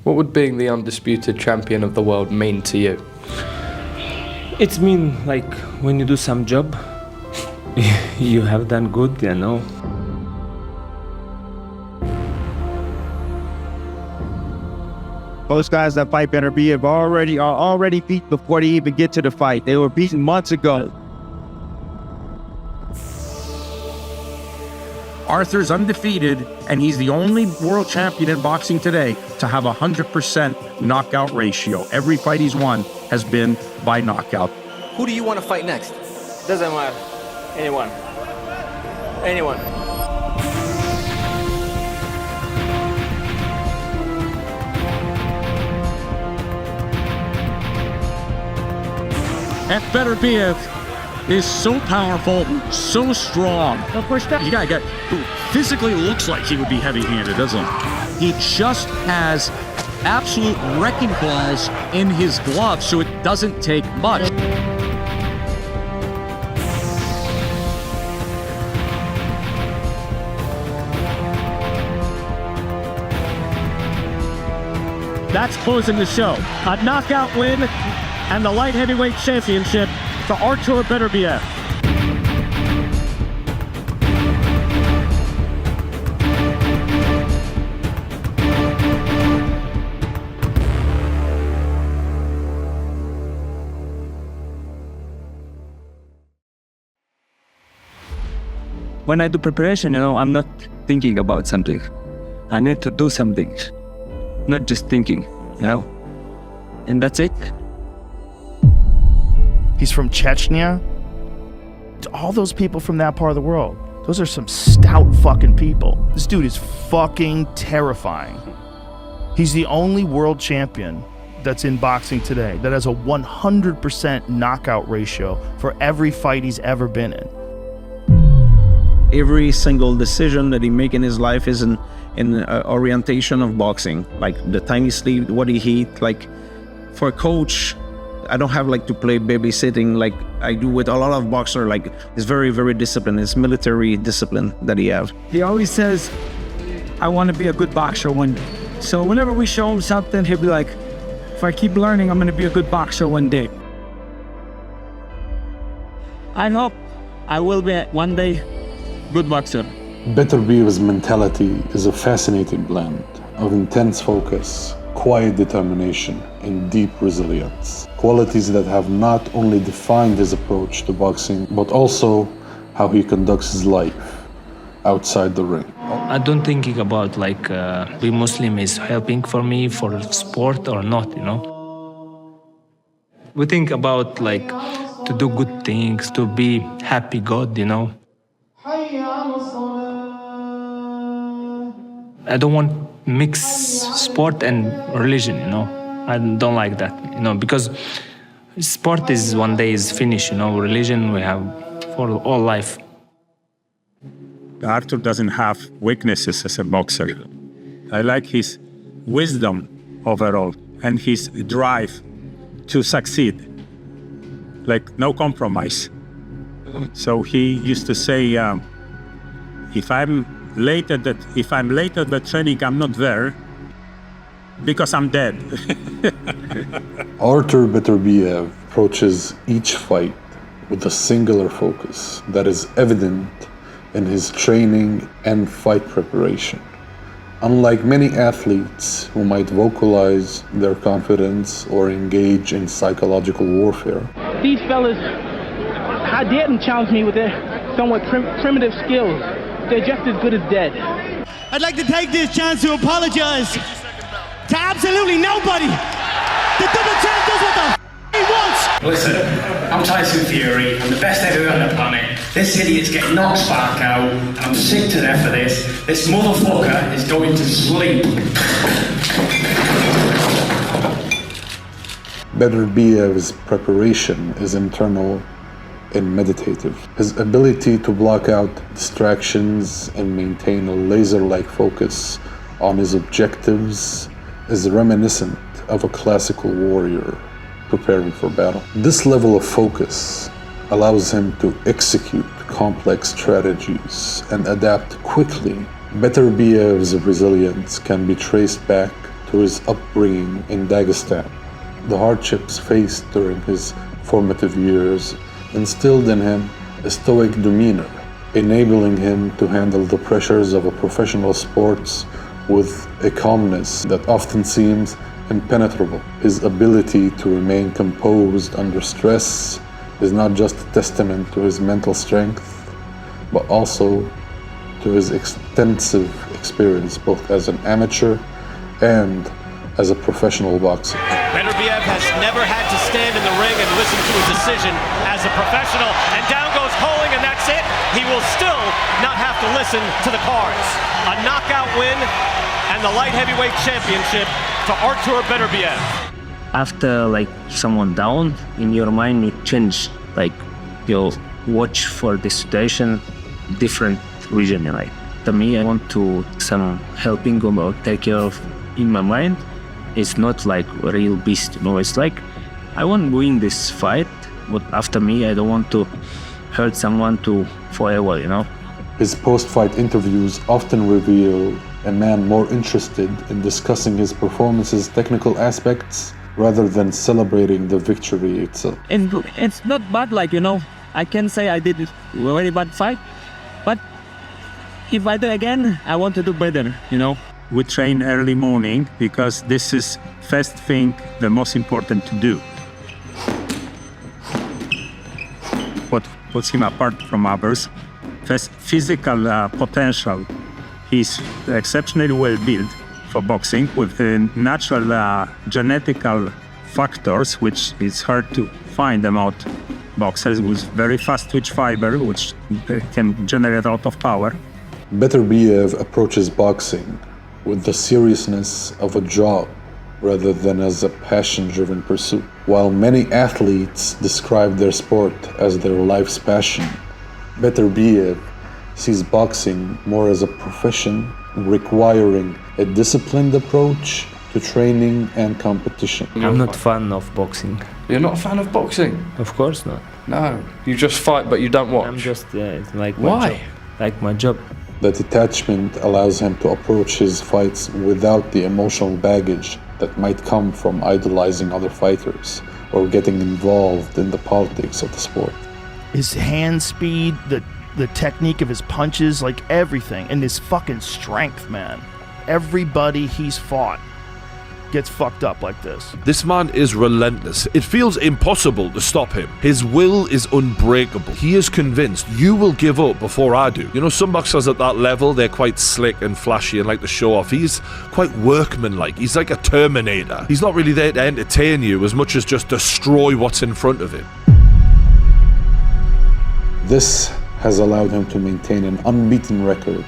What would being the undisputed champion of the world mean to you? It's mean like when you do some job, you have done good, you know. Most guys that fight Beterbiev are already beat before they even get to the fight. They were beaten months ago. Arthur's undefeated, and he's the only world champion in boxing today to have a 100% knockout ratio. Every fight he's won has been by knockout. Who do you want to fight next? Doesn't matter. Anyone. Anyone. And Beterbiev is so powerful, so strong. You got a guy who physically looks like he would be heavy-handed, doesn't he? He just has absolute wrecking balls in his gloves, so it doesn't take much. That's closing the show. A knockout win and the light heavyweight championship for Artur Beterbiev. When I do preparation, I'm not thinking about something. I need to do something, not just thinking, and that's it. He's from Chechnya. All those people from that part of the world, those are some stout fucking people. This dude is fucking terrifying. He's the only world champion that's in boxing today that has a 100% knockout ratio for every fight he's ever been in. Every single decision that he makes in his life is in orientation of boxing. Like the time he sleep, what he eat. Like for a coach, I don't have to play babysitting like I do with a lot of boxers. Like it's very, very disciplined. It's military discipline that he have. He always says, I want to be a good boxer one day. So whenever we show him something, he'll be like, if I keep learning, I'm going to be a good boxer one day. I hope I will be one day good boxer. Beterbiev's mentality is a fascinating blend of intense focus, quiet determination, and deep resilience. Qualities that have not only defined his approach to boxing, but also how he conducts his life outside the ring. I don't thinking about being Muslim is helping for me for sport or not, We think about to do good things, to be happy God, I don't want mix sport and religion, I don't like that, because sport is one day is finished, religion we have for all life. Artur doesn't have weaknesses as a boxer. I like his wisdom overall and his drive to succeed, no compromise. So he used to say, if I'm late at the training, I'm not there because I'm dead. Artur Beterbiev approaches each fight with a singular focus that is evident in his training and fight preparation. Unlike many athletes who might vocalize their confidence or engage in psychological warfare, these fellas, I didn't challenge me with their somewhat primitive skills. They're just as good as dead. I'd like to take this chance to apologize to absolutely nobody. The double champ does what the he wants. Listen, I'm Tyson Fury. I'm the best heavyweight on the planet. This idiot's getting knocked spark out, and I'm sick to death of this. This motherfucker is going to sleep. Beterbiev's preparation is internal and meditative. His ability to block out distractions and maintain a laser-like focus on his objectives is reminiscent of a classical warrior preparing for battle. This level of focus allows him to execute complex strategies and adapt quickly. Beterbiev's resilience can be traced back to his upbringing in Dagestan. The hardships faced during his formative years instilled in him a stoic demeanor, enabling him to handle the pressures of a professional sports with a calmness that often seems impenetrable. His ability to remain composed under stress is not just a testament to his mental strength, but also to his extensive experience both as an amateur and as a professional boxer. Beterbiev has never had to stand in the ring and listen to a decision as a professional, and down goes Colling, and that's it. He will still not have to listen to the cards. A knockout win and the light heavyweight championship to Artur Beterbiev. After like someone down, in your mind you change, like you'll watch for the situation different region. Like to me, I want to some helping or take care of in my mind. It's not like a real beast, you know. It's like I want to win this fight, but after me, I don't want to hurt someone to forever, you know. His post-fight interviews often reveal a man more interested in discussing his performance's technical aspects rather than celebrating the victory itself. And it's not bad, like, you know, I can say I did a very bad fight, but if I do again, I want to do better, you know. We train early morning because this is first thing, the most important to do. What puts him apart from others, first physical potential. He's exceptionally well built for boxing with natural genetical factors, which is hard to find about boxers, with very fast twitch fiber, which can generate a lot of power. Beterbiev approaches boxing with the seriousness of a job rather than as a passion-driven pursuit. While many athletes describe their sport as their life's passion, Beterbiev sees boxing more as a profession requiring a disciplined approach to training and competition. I'm not fan of boxing. You're not a fan of boxing? Of course not. No, you just fight but you don't watch. I'm just, it's like Why? my job. Like my job. The detachment allows him to approach his fights without the emotional baggage that might come from idolizing other fighters or getting involved in the politics of the sport. His hand speed, the technique of his punches, like everything, and his fucking strength, man. Everybody he's fought gets fucked up like this. This man is relentless. It feels impossible to stop him. His will is unbreakable. He is convinced you will give up before I do. You know, some boxers at that level, they're quite slick and flashy and like to show off. He's quite workmanlike. He's like a Terminator. He's not really there to entertain you as much as just destroy what's in front of him. This has allowed him to maintain an unbeaten record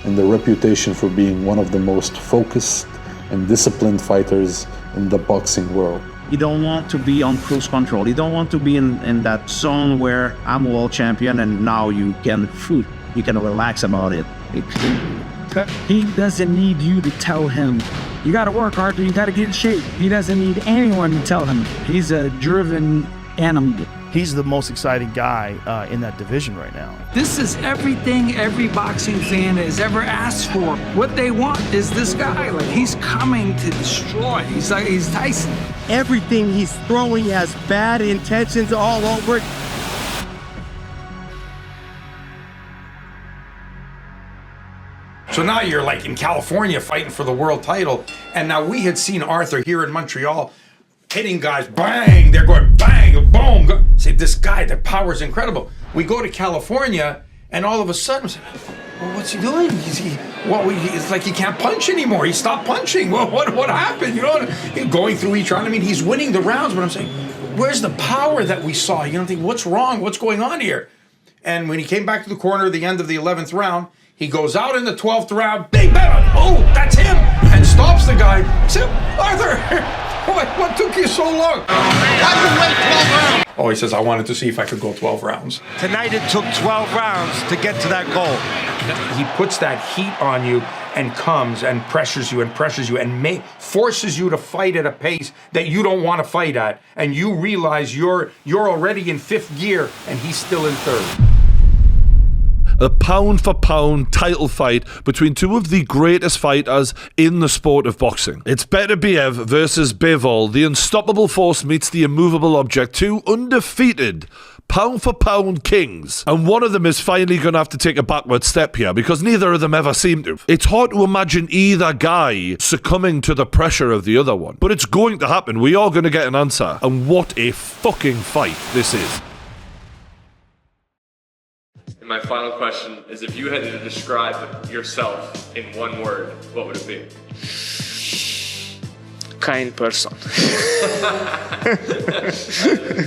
and the reputation for being one of the most focused and disciplined fighters in the boxing world. You don't want to be on cruise control. You don't want to be in that zone where I'm a world champion and now you can relax about it. He doesn't need you to tell him, you gotta work, Artur, you gotta get in shape. He doesn't need anyone to tell him. He's a driven animal. He's the most exciting guy in that division right now. This is everything every boxing fan has ever asked for. What they want is this guy. Like, he's coming to destroy. He's Tyson. Everything he's throwing has bad intentions all over it. So now you're like in California fighting for the world title, and now we had seen Artur here in Montreal hitting guys, bang, they're going bang, boom. Say, this guy, the power's incredible. We go to California, and all of a sudden, we say, well, what's he doing? It's like he can't punch anymore. He stopped punching. Well, what happened? You know, he's going through each round. I mean, he's winning the rounds, but I'm saying, where's the power that we saw? You don't think, what's wrong? What's going on here? And when he came back to the corner at the end of the 11th round, he goes out in the 12th round, big bang, oh, that's him, and stops the guy. I said, Artur, what took you so long? Why did you wait 12 rounds? Oh, he says, I wanted to see if I could go 12 rounds. Tonight it took 12 rounds to get to that goal. He puts that heat on you and comes and pressures you and forces you to fight at a pace that you don't want to fight at. And you realize you're already in 5th gear and he's still in 3rd. A pound-for-pound title fight between two of the greatest fighters in the sport of boxing. It's Beterbiev versus Bivol. The unstoppable force meets the immovable object. Two undefeated pound-for-pound kings. And one of them is finally going to have to take a backward step here because neither of them ever seem to. It's hard to imagine either guy succumbing to the pressure of the other one. But it's going to happen. We are going to get an answer. And what a fucking fight this is. And my final question is, if you had to describe yourself in one word, what would it be? Kind person.